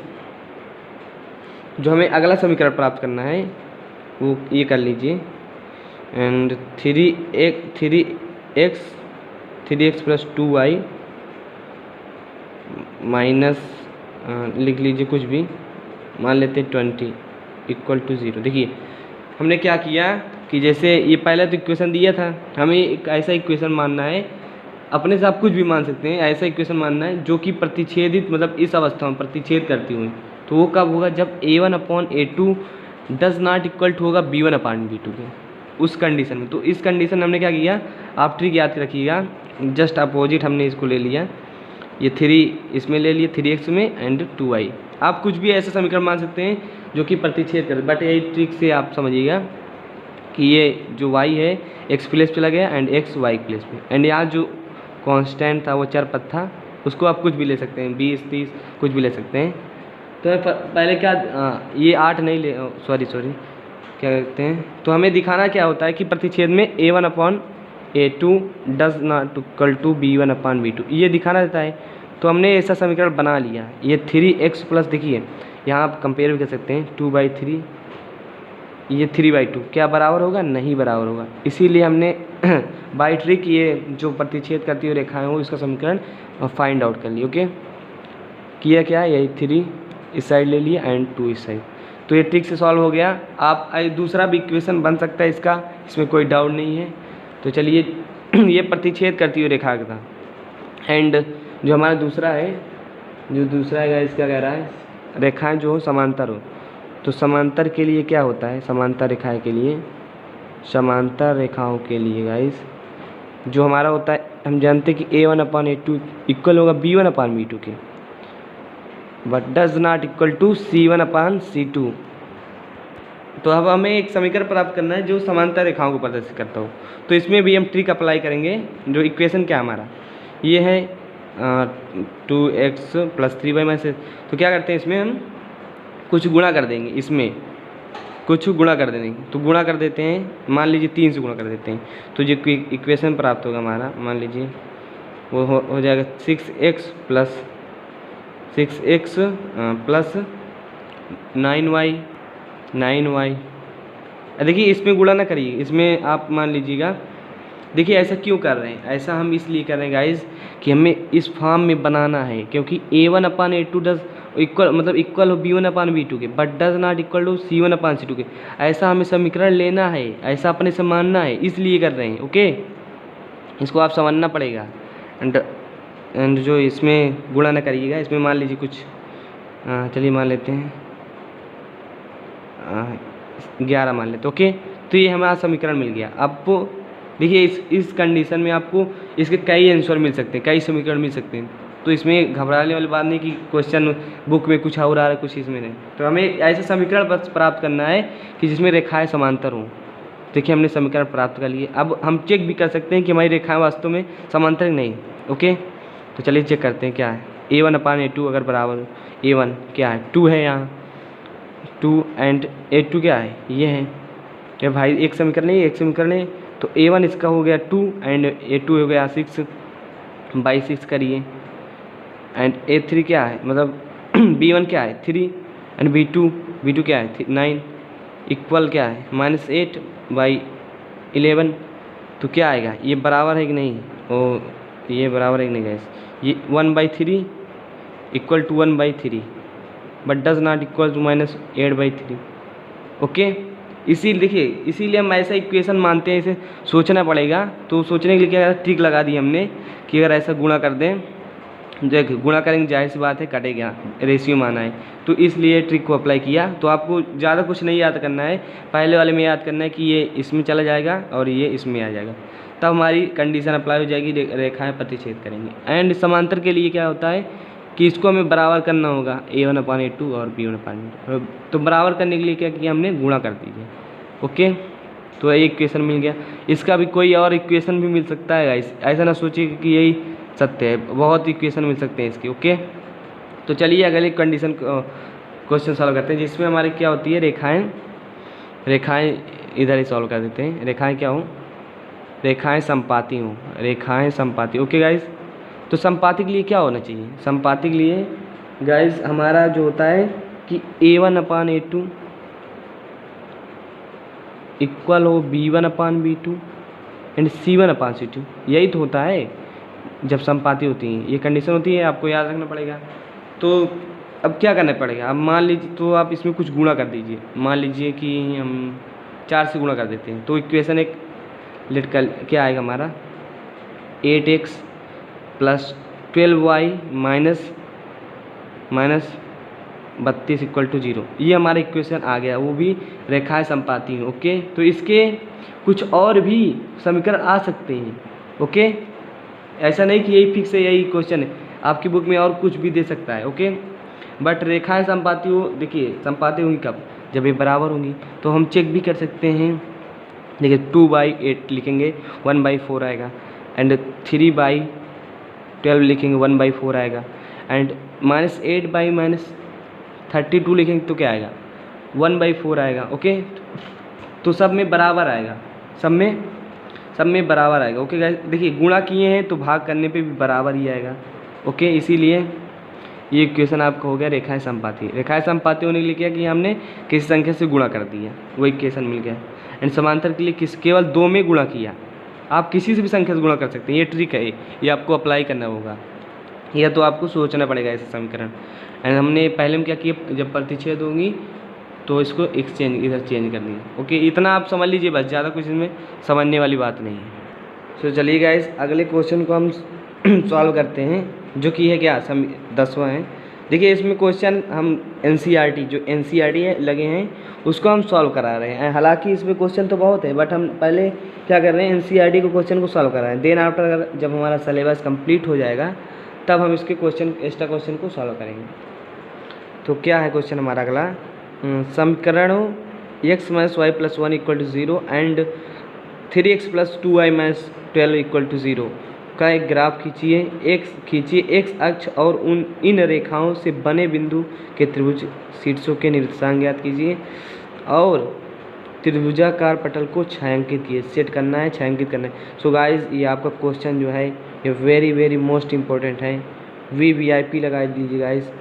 जो हमें अगला समीकरण प्राप्त करना है वो ये कर लीजिए, and 3x plus 2y minus लिख लीजिए कुछ भी, मान लेते हैं 20 इक्वल टू 0। देखिए हमने क्या किया कि जैसे ये पहला तो इक्वेशन दिया था, हमें एक ऐसा इक्वेशन मानना है, अपने से आप कुछ भी मान सकते हैं, ऐसा इक्वेशन मानना है जो कि प्रतिच्छेदित मतलब इस अवस्था में प्रतिच्छेद करती हुई। तो वो कब होगा, जब a1/a2 does not equal to होगा b1/b2 के, उस कंडीशन में। तो इस कंडीशन में हमने क्या किया, आप ट्रिक याद रखिएगा, जस्ट अपोजिट हमने इसको ले लिया, ये 3 इसमें ले लिए 3x में एंड 2y। आप कुछ भी ऐसा समीकरण मान सकते हैं जो कि प्रतिच्छेद करे, बट यही ट्रिक से आप समझिएगा कि ये जो y है x प्लेस पे लगे एंड x y प्लेस पे, एंड यहाँ जो कांस्टेंट था वो चर पद था, उसको आप कुछ भी ले सकते हैं, 20 30 कुछ भी ले सकते हैं। तो पहले क्या ये 8 नहीं ले, सॉरी क्या कहते हैं, तो हमें दिखाना क्या होता है कि प्रतिच्छेद में a1/a2 does not equal to b1/b2, ये दिखाना रहता है। तो हमने ऐसा समीकरण बना लिया, ये 3x प्लस, देखिए यहाँ आप कंपेयर भी कर सकते हैं, 2/3 ये 3/2 क्या बराबर होगा, नहीं बराबर होगा। इसीलिए हमने बाई ट्रिक ये जो प्रतिच्छेद करती हुई रेखाएं हो इसका समीकरण फाइंड आउट कर लिया। ओके, किया क्या, यही 3 इस साइड ले लिया एंड 2 इस साइड। तो ये ट्रिक से सॉल्व हो गया। आप दूसरा भी इक्वेशन बन सकता है इसका, इसमें कोई डाउट नहीं है। तो चलिए ये प्रतिच्छेद करती हुई रेखा का था, एंड जो हमारा दूसरा है इसका कह रहा है रेखाएं जो हो समांतर हो। तो समांतर के लिए क्या होता है, समांतर रेखाएं के लिए, समांतर रेखाओं के लिए गाइस जो हमारा होता है, हम जानते हैं कि a1/a2 इक्वल होगा b1/b2 के, but does not equal to c1/c2। तो अब हमें एक समीकरण प्राप्त करना है जो समांतर रेखाओं को प्रदर्शित करता हो। तो इसमें भी हम ट्रिक अप्लाई करेंगे। जो इक्वेशन क्या हमारा ये है 2x प्लस 3y में से, तो क्या करते हैं इसमें हम कुछ गुणा कर देंगे, इसमें कुछ गुणा कर देंगे। तो गुणा कर देते हैं, मान लीजिए 3 से गुणा कर देते हैं, तो जो इक्वेशन प्राप्त होगा हमारा, मान लीजिए वो हो जाएगा 6x प्लस 9y। देखिए इसमें गुणा ना करिए, इसमें आप मान लीजिएगा, देखिए ऐसा क्यों कर रहे हैं, ऐसा हम इसलिए कर रहे हैं गाइस कि हमें इस फॉर्म में बनाना है, क्योंकि a1/a2 डज इक्वल हो b1/b2 के, but does not equal to c1/c2 के। ऐसा हमें समीकरण लेना है, ऐसा अपने से मानना है, इसलिए कर रहे हैं। ओके, इसको आप समझना पड़ेगा। एंड जो इसमें गुणा ना करिएगा, इसमें मान लीजिए कुछ चलिए मान लेते हैं 11 मान लेते। ओके, तो ये हमारा समीकरण मिल गया। आपको देखिए इस कंडीशन में आपको इसके कई आंसर मिल सकते हैं, कई समीकरण मिल सकते हैं। तो इसमें घबराने वाली बात नहीं कि क्वेश्चन बुक में कुछ और आ रहा है, कुछ इसमें नहीं। तो हमें ऐसा समीकरण बस प्राप्त करना है कि जिसमें रेखाएं समांतर हों। देखिए हमने समीकरण प्राप्त कर लिए। अब हम चेक भी कर सकते हैं कि हमारी रेखाएं वास्तव में समांतर नहीं। ओके, तो चलिए चेक करते हैं क्या है। a1/a2 अगर बराबर, a1 क्या है, 2 है यहाँ, 2 एंड a2 क्या है, ये है। क्या भाई एक समीकरण नहीं, एक समीकरण है। तो a1 इसका हो गया 2 एंड a2 हो गया 6/6 करिए, एंड a3 क्या है, मतलब b1 क्या है 3 एंड b2 क्या है 9 इक्वल क्या है -8/11। तो क्या आएगा, ये बराबर है कि नहीं, ओ ये बराबर है कि नहीं गैस, ये 1/3 equal to 1/3 but does not equal to -8/3। Okay, इसीलिए हम ऐसा इक्वेशन मानते हैं, इसे सोचना पड़ेगा। तो सोचने के लिए क्या ट्रिक लगा दी हमने कि अगर ऐसा गुणा कर दें, देख गुणा करेंगे जाहिर सी बात है कटेगा, रेशियो माना है, तो इसलिए ट्रिक को अप्लाई किया। तो आपको ज़्यादा कुछ नहीं याद करना है, पहले वाले में याद करना है कि ये इसमें चला जाएगा और ये इसमें आ जाएगा, तब हमारी कंडीशन अप्लाई हो जाएगी, रेखाएं प्रतिच्छेद करेंगे। एंड समांतर के लिए क्या होता है कि इसको हमें बराबर करना होगा a1/a2 और b1/b2। तो बराबर करने के लिए क्या किया हमने, गुणा कर दीजिए। ओके, तो एक इक्वेशन मिल गया। इसका भी कोई और इक्वेशन भी मिल सकता है गाइस, ऐसा ना सोचिए कि यही सत्य है, बहुत इक्वेशन मिल सकते हैं इसके। ओके, तो चलिए अगले कंडीशन क्वेश्चन सॉल्व करते हैं, जिसमें हमारे क्या होती है, रेखाएं इधर ही सॉल्व कर देते हैं। रेखाएं क्या हो, रेखाएं समपाती हों, रेखाएं समपाती। ओके गाइस, तो समपाती के लिए क्या होना चाहिए, समपाती के लिए गाइस हमारा जो होता है कि A1/A2 इक्वल हो B1/B2 एंड C1/C2, यही तो होता है जब समपाती होती हैं, ये कंडीशन होती है, आपको याद रखना पड़ेगा। तो अब क्या करना पड़ेगा, अब मान लीजिए, तो आप इसमें कुछ गुणा कर दीजिए। मान लीजिए कि हम 4 से गुणा कर देते हैं, तो इक्वेशन एक लेट कर क्या आएगा हमारा 8x + 12y माइनस 32 = 0। ये हमारा इक्वेशन आ गया, वो भी रेखाएं समपाती हैं। ओके, तो इसके कुछ और भी समीकरण आ सकते हैं। ओके, ऐसा नहीं कि यही फिक्स है, यही क्वेश्चन है, आपकी बुक में और कुछ भी दे सकता है। ओके, बट रेखाएं समपाती हो, देखिए समपाती होंगी कब, जब ये बराबर होंगी। तो हम चेक भी कर सकते हैं, देखिए 2/8 लिखेंगे 1/4 आएगा, एंड 3/12 लिखेंगे 1/4 आएगा, एंड -8/32 लिखेंगे तो क्या आएगा 1/4 आएगा। ओके, तो सब में बराबर आएगा, सब में बराबर आएगा। ओके गाइस, देखिए गुणा किए हैं तो भाग करने पे भी बराबर ही आएगा। ओके, इसीलिए ये इक्वेशन आपका हो गया रेखाएं समपाती। रेखाएं समपाती होने के लिए क्या किया हमने, किसी संख्या से गुणा कर दिया, वो इक्वेशन मिल गया। एंड समांतर के लिए केवल 2 में गुणा किया, आप किसी से भी संख्या से गुणा कर सकते हैं, ये ट्रिक है, ये आपको अप्लाई करना होगा, या तो आपको सोचना पड़ेगा ऐसे समीकरण। एंड हमने पहले में क्या किया, जब प्रतिच्छेद होंगी तो इसको एक्सचेंज इधर चेंज कर दिया। ओके, इतना आप समझ लीजिए बस, ज़्यादा कुछ इसमें समझने वाली बात नहीं है। तो चलिए गाइस, अगले क्वेश्चन को हम सॉल्व करते हैं, जो कि है क्या 10वां है। देखिए इसमें क्वेश्चन हम NCERT जो NCERT है लगे हैं उसको हम सॉल्व करा रहे हैं। हालांकि इसमें क्वेश्चन तो बहुत है, बट हम पहले क्या कर रहे हैं, NCERT को क्वेश्चन को सॉल्व कर रहे हैं। देन आफ्टर जब हमारा सिलेबस कंप्लीट हो जाएगा तब हम इसके एक्स्ट्रा क्वेश्चन को सॉल्व करेंगे। तो क्या है क्वेश्चन हमारा अगला, समीकरणों x - y + 1 = 0 and 3x + 2y - 12 = 0 का एक ग्राफ खींचिए। x अक्ष और इन रेखाओं से बने बिंदु के त्रिभुज शीर्षों के निर्देशांक ज्ञात कीजिए और त्रिभुजाकार पटल को छायांकित कीजिए। सेट करना है, छायांकित करना है। सो गाइस, ये आपका क्वेश्चन जो है ये वेरी मोस्ट इम्पोर्टेंट है, VIP लगा दीजिए गाइस,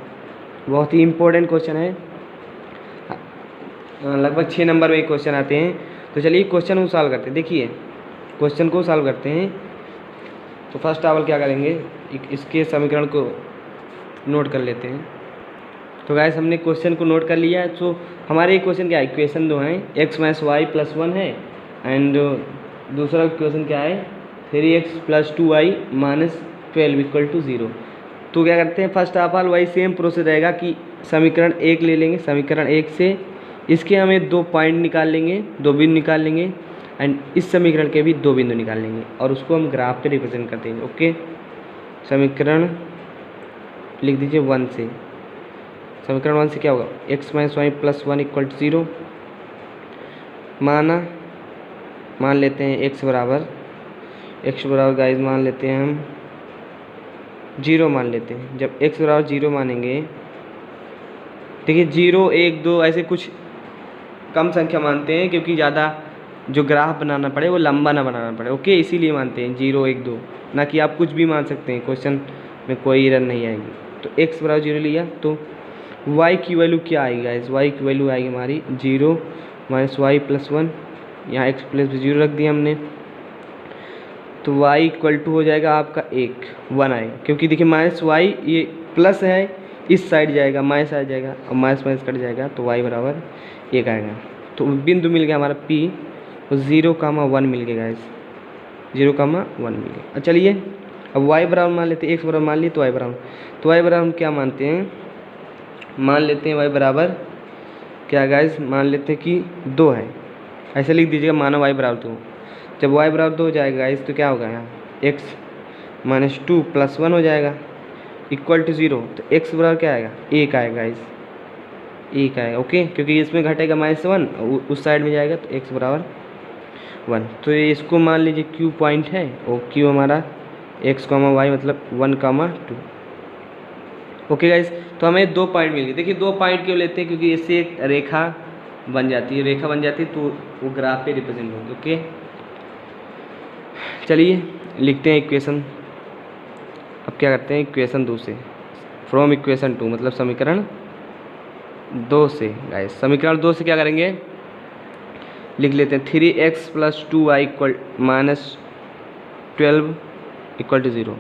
बहुत ही इम्पोर्टेंट क्वेश्चन है, लगभग 6 नंबर में क्वेश्चन आते हैं। तो चलिए क्वेश्चन को सॉल्व करते हैं। देखिए क्वेश्चन को सॉल्व करते हैं, तो फर्स्ट ऑफ ऑल क्या करेंगे, इसके समीकरण को नोट कर लेते हैं। तो गाइस हमने क्वेश्चन को नोट कर लिया है। तो हमारे क्वेश्चन क्या है, इक्वेशन 2 है, x - y + 1 है, एंड दूसरा इक्वेशन क्या है 3x + 2y - 12 = 0। तो क्या करते हैं, फर्स्ट ऑफ ऑल वही सेम प्रोसेस रहेगा कि समीकरण 1 ले लेंगे, समीकरण 1 से इसके हमें 2 पॉइंट निकाल लेंगे, 2 बिंदु निकाल लेंगे, एंड इस समीकरण के भी 2 बिंदु निकाल लेंगे और उसको हम ग्राफ पे रिप्रेजेंट कर देंगे। ओके, समीकरण लिख दीजिए 1 से, समीकरण 1 से क्या होगा, x - y + 1 = 0 मान लेते हैं x बराबर गाइस मान लेते हैं हम 0 मान लेते हैं। जब x बराबर 0 मानेंगे, देखिए 0, 1, 2 ऐसे कुछ कम संख्या मानते हैं, क्योंकि ज़्यादा जो ग्राफ बनाना पड़े वो लंबा ना बनाना पड़े। ओके, इसीलिए मानते हैं 0, 1, 2, ना कि आप कुछ भी मान सकते हैं, क्वेश्चन में कोई एरर नहीं आएगी। तो x बराबर 0 लिया, तो y की वैल्यू क्या आएगी गाइस, y की वैल्यू आएगी हमारी 0 - y + 1, यहाँ x + 0 रख दिया हमने, तो y = हो जाएगा आपका 1 आएगा, क्योंकि देखिए -y ये प्लस है, इस साइड जाएगा माइनस आ जाएगा और माइनस कट जाएगा, तो y बराबर 1 आएगा। तो बिंदु मिल गया हमारा P, तो 0,1 मिल गया गाइस, 0,1 मिल गया। चलिए अब y बराबर मान लेते हैं, x बराबर मान लिए, तो y बराबर हम क्या मानते हैं, मान लेते हैं y बराबर क्या गाइस, मान लेते हैं कि 2 है, ऐसे लिख दीजिएगा, माना y बराबर 2। जब y बराबर 2 हो जाएगा गाइस, तो क्या होगा यहाँ x - 2 + 1 हो जाएगा = 0, तो x बराबर क्या आएगा 1 आएगा गाइस, 1 आएगा। ओके, क्योंकि इसमें घटेगा -1, उस साइड में जाएगा, तो x बराबर 1। तो ये इसको मान लीजिए Q पॉइंट है, और Q हमारा x, y मतलब 1, 2। ओके गाइस, तो हमें 2 पॉइंट मिल गए। देखिए 2 पॉइंट क्यों लेते हैं, क्योंकि इससे एक रेखा बन जाती है, रेखा बन जाती है, तो वो ग्राफ पे रिप्रेजेंट होगी। ओके, चलिए लिखते हैं इक्वेशन। अब क्या करते हैं, इक्वेशन 2 से, फ्रॉम इक्वेशन 2 मतलब समीकरण 2 से गाइस, समीकरण 2 से क्या करेंगे, लिख लेते हैं 3x + 2y equal -12 equal to 0।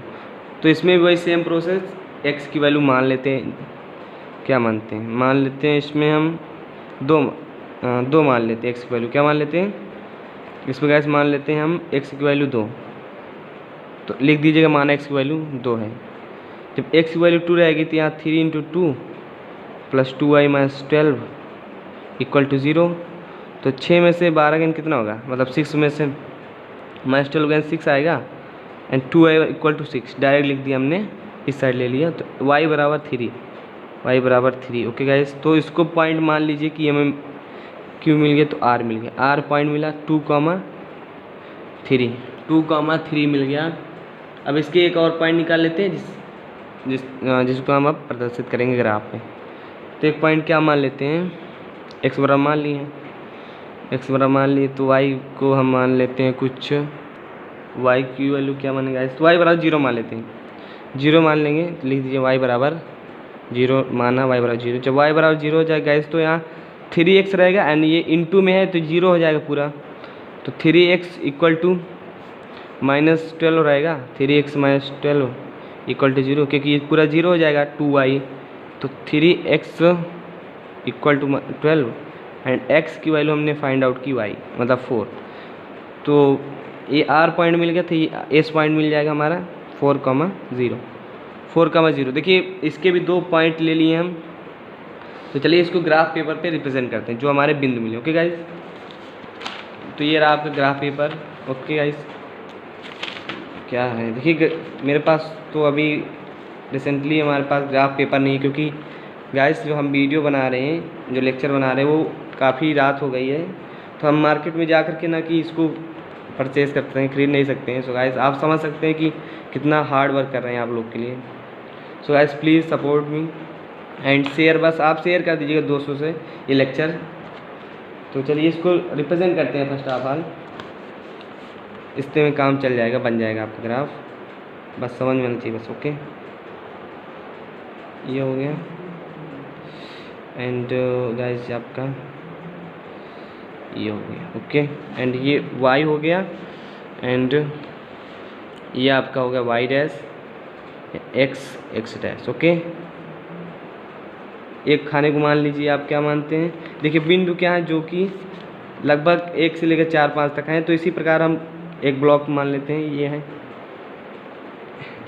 तो इसमें भी वही सेम प्रोसेस, x की वैल्यू मान लेते हैं, क्या मानते हैं, मान लेते हैं इसमें हम दो मान लेते हैं, x की वैल्यू क्या मान लेते हैं, इसमें गाइस मान लेते हैं हम x की वैल्यू 2। तो लिख दीजिएगा माना x की वैल्यू 2 है। जब x की वैल्यू 2 रहेगी तो यहाँ 3 × 2 + 2y - 12 इक्वल टू 0। तो 6 में से 12 गेन कितना होगा, मतलब 6 में से -12 गेन 6 आएगा, and 2y equal to 6 direct लिख दिया हमने, इस साइड ले लिया, तो y बराबर 3। ओके गाइस, तो इसको पॉइंट मान लीजिए कि हमें क्यों मिल गया, तो r मिल गया, r पॉइंट मिला 2,3 मिल गया। अब इसके एक और पॉइंट निकाल लेते हैं जिसको हम अब प्रदर्शित करेंगे ग्राफ पे। तो एक पॉइंट क्या मान लेते हैं, x बराबर मान लिए, तो y को हम मान लेते हैं कुछ, y की वैल्यू क्या मानेगा, तो y बराबर 0 मान लेते हैं, 0 मान लेंगे, तो लिख दीजिए y बराबर 0 माना, y बराबर 0। जब y बराबर 0 हो जाएगा गाइस, तो यहाँ 3x रहेगा, एंड ये इनटू में है तो 0 हो जाएगा पूरा, तो 3x इक्वल टू -12 रहेगा, 3x - 12 इक्वल टू 0, क्योंकि ये पूरा 0 हो जाएगा, 2y, तो 3x equal to 12, and x की वैल्यू हमने फाइंड आउट की y मतलब 4। तो ये r पॉइंट मिल गया, तो ये s पॉइंट मिल जाएगा हमारा 4,0। देखिए इसके भी 2 पॉइंट ले लिए हम। तो चलिए इसको ग्राफ पेपर पे रिप्रेजेंट करते हैं, जो हमारे बिंदु मिले। ओके गाइस, तो ये रहा आपका ग्राफ पेपर। ओके गाइस, क्या है, देखिए मेरे पास तो अभी रिसेंटली हमारे पास ग्राफ पेपर नहीं है, क्योंकि गाइस जो हम वीडियो बना रहे हैं, जो लेक्चर बना रहे हैं, वो काफ़ी रात हो गई है, तो हम मार्केट में जा कर के ना कि इसको परचेज़ करते हैं, खरीद नहीं सकते हैं। सो गाइस आप समझ सकते हैं कि कितना हार्ड वर्क कर रहे हैं आप लोग के लिए। So guys please support me and share, बस आप शेयर कर दीजिएगा दोस्तों से ये लेक्चर। तो चलिए इसको रिप्रेजेंट करते हैं फर्स्ट ऑफ ऑल, इससे में काम चल जाएगा, बन जाएगा आपका ग्राफ, बस समझ में आना चाहिए बस। ओके, ये हो गया, एंड गाइस आपका ये हो गया। ओके, एंड ये y हो गया, एंड ये आपका हो गया y dash, x dash. Okay, एक खाने को मान लीजिए आप क्या मानते हैं, देखिए बिंदु क्या है जो कि लगभग 1 से लेकर 4, 5 तक हैं, तो इसी प्रकार हम एक ब्लॉक मान लेते हैं, ये है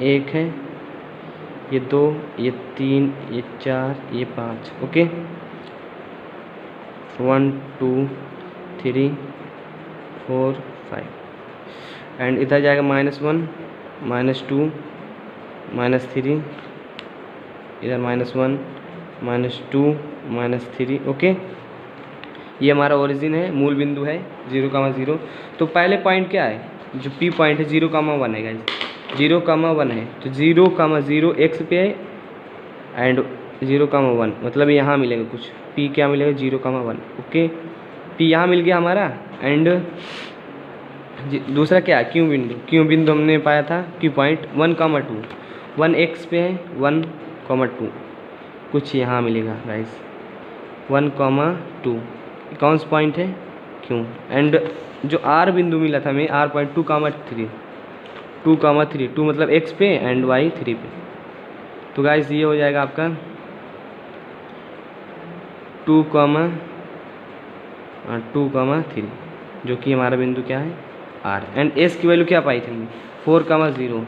1 है, ये 2, ये 3, ये 4, ये 5। ओके, 1 2 3 4 5, एंड इधर जाएगा -1 -2 -3, इधर -1 -2 -3। ओके, ये हमारा ओरिजिन है, मूल बिंदु है 0,0। तो पहले पॉइंट क्या है, जो P पॉइंट है 0,1 है गाइस, 0,1 है, तो 0,0 x पे है, एंड 0,1 मतलब यहाँ मिलेगा कुछ, P क्या मिलेगा 0,1। ओके, P यहाँ मिल गया हमारा, एंड दूसरा क्या है, क्यों बिंदु हमने पाया था, Q पॉइंट 1,2, 1 x पे है, 1,2 कुछ यहाँ मिलेगा गाइस, 1,2 कौन सा पॉइंट है, क्यों, एंड जो R बिंदु मिला था हमें, R पॉइंट 2,3 2 मतलब x पे एंड y 3 पे। तो गाइस ये हो जाएगा आपका 2,3, जो कि हमारा बिंदु क्या है R, एंड s की वैल्यू क्या पाई थी हमने 4,0,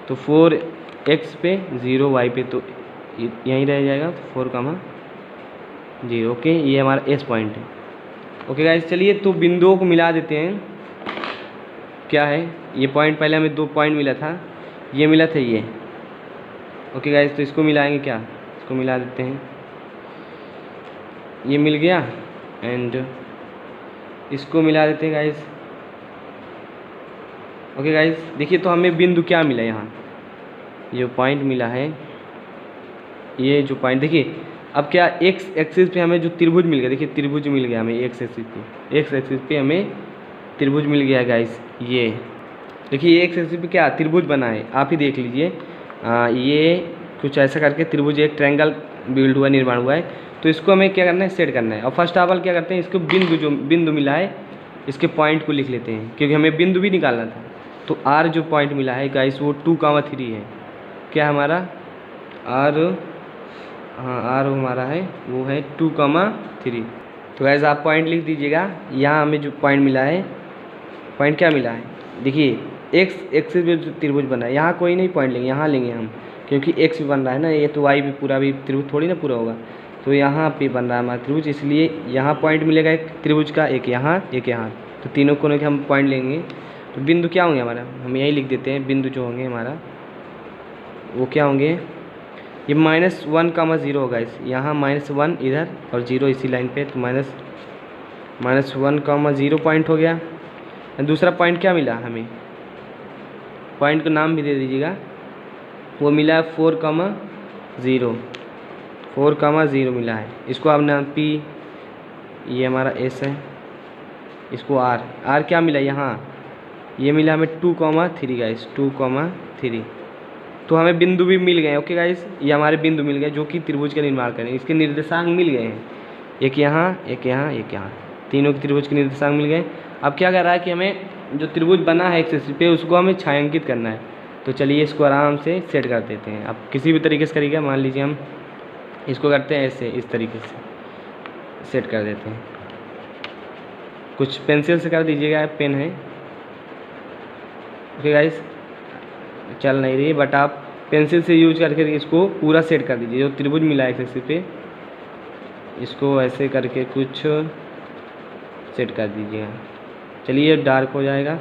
तो 4x पे 0 y पे, तो यहीं रह जाएगा, तो 4,0। ओके, ये हमारा s पॉइंट है। ओके गाइस, चलिए तो बिंदुओं को मिला देते हैं, क्या है ये पॉइंट, पहले हमें 2 पॉइंट मिला था, ये मिला था ये। ओके गाइस, तो इसको मिलाएंगे, क्या इसको मिला देते हैं, ये मिल गया, एंड इसको मिला देते हैं गाइस। ओके गाइस, देखिए तो हमें बिंदु क्या मिला, यहाँ जो पॉइंट मिला है, ये जो पॉइंट देखिए अब क्या एक्स एक्सिस पे हमें जो त्रिभुज मिल गया, देखिए त्रिभुज मिल गया हमें एक्स एक्सिस पे हमें त्रिभुज मिल गया गाइस। ये देखिए एक्स एक्सिस पे क्या त्रिभुज बना है, आप ही देख लीजिए। ये कुछ ऐसा करके त्रिभुज एक ट्रायंगल बिल्ड हुआ, निर्माण हुआ है। तो इसको हमें क्या करना है, सेट करना है। और फर्स्ट ऑफ ऑल क्या करते हैं, इसको बिंदु जो बिंदु मिला है इसके पॉइंट को लिख लेते हैं, क्योंकि हमें बिंदु भी निकालना था। तो आर जो पॉइंट मिला है गाइस वो 2,3 है। क्या हमारा आर, हाँ आर हमारा है वो है 2,3। तो गाइस आप पॉइंट लिख दीजिएगा। यहाँ हमें जो पॉइंट मिला है, पॉइंट क्या मिला है, देखिए एक्स एक्सिस पे जो त्रिभुज बना है, यहाँ कोई नहीं पॉइंट लेंगे, यहाँ लेंगे हम, क्योंकि एक्स भी बन रहा है ना, ये तो वाई भी पूरा भी त्रिभुज थोड़ी ना पूरा होगा। तो यहाँ पे बन रहा है हमारा त्रिभुज, इसलिए यहाँ पॉइंट मिलेगा एक त्रिभुज का, एक यहाँ एक यहाँ। तो तीनों कोनों के हम पॉइंट लेंगे। तो बिंदु क्या होंगे हमारा, हम यही लिख देते हैं। बिंदु जो होंगे हमारा वो क्या होंगे, ये -1,0 होगा इस, यहाँ -1 इधर और 0 इसी लाइन पे। तो -1,0 पॉइंट हो गया। दूसरा पॉइंट क्या मिला हमें, पॉइंट का नाम भी दे दीजिएगा, वो मिला है 4,0 मिला है। इसको आप नाम P, ये हमारा S है, इसको R क्या मिला यहाँ, ये मिला हमें 2,3 गाइस, 2,3। तो हमें बिंदु भी मिल गए। ओके गाइस, ये हमारे बिंदु मिल गए जो कि त्रिभुज का निर्माण करें। इसके निर्देशांक मिल गए हैं, एक यहाँ एक यहाँ एक यहाँ, तीनों के त्रिभुज के निर्देशांक मिल गए। अब क्या कर रहा है कि हमें जो त्रिभुज बना है एक्स एक्सिस पे उसको हमें छायांकित करना है। तो चलिए इसको आराम से सेट कर देते हैं। अब किसी भी तरीके से करिएगा, मान लीजिए हम इसको करते हैं ऐसे, इस तरीके से सेट कर देते हैं। कुछ पेंसिल से कर दीजिएगा, पेन है। ओके गाइस, चल नहीं रही, बट आप पेंसिल से यूज करके इसको पूरा सेट कर दीजिए। जो त्रिभुज मिला है एक्स एक्सिस पे, इसको ऐसे करके कुछ सेट कर दीजिएगा। चलिए डार्क हो जाएगा,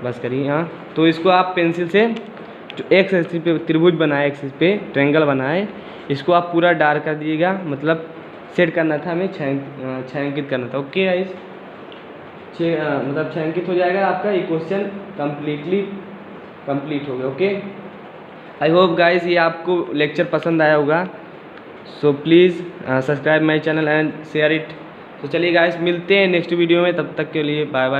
बस करिए। हाँ, तो इसको आप पेंसिल से जो एक्स एक्सिस पे त्रिभुज बनाए, एक्सिस पे ट्रायंगल बनाए, इसको आप पूरा डार्क कर दीजिएगा। मतलब सेट करना था हमें, छायांकित करना था। ओके गाइस, मतलब छायांकित हो जाएगा आपका ये क्वेश्चन कंप्लीट हो गया। ओके, आई होप गाइस ये आपको लेक्चर पसंद आया होगा। So please subscribe my channel and share it. तो चलिए गाइस, मिलते हैं नेक्स्ट वीडियो में, तब तक के लिए बाय बाय।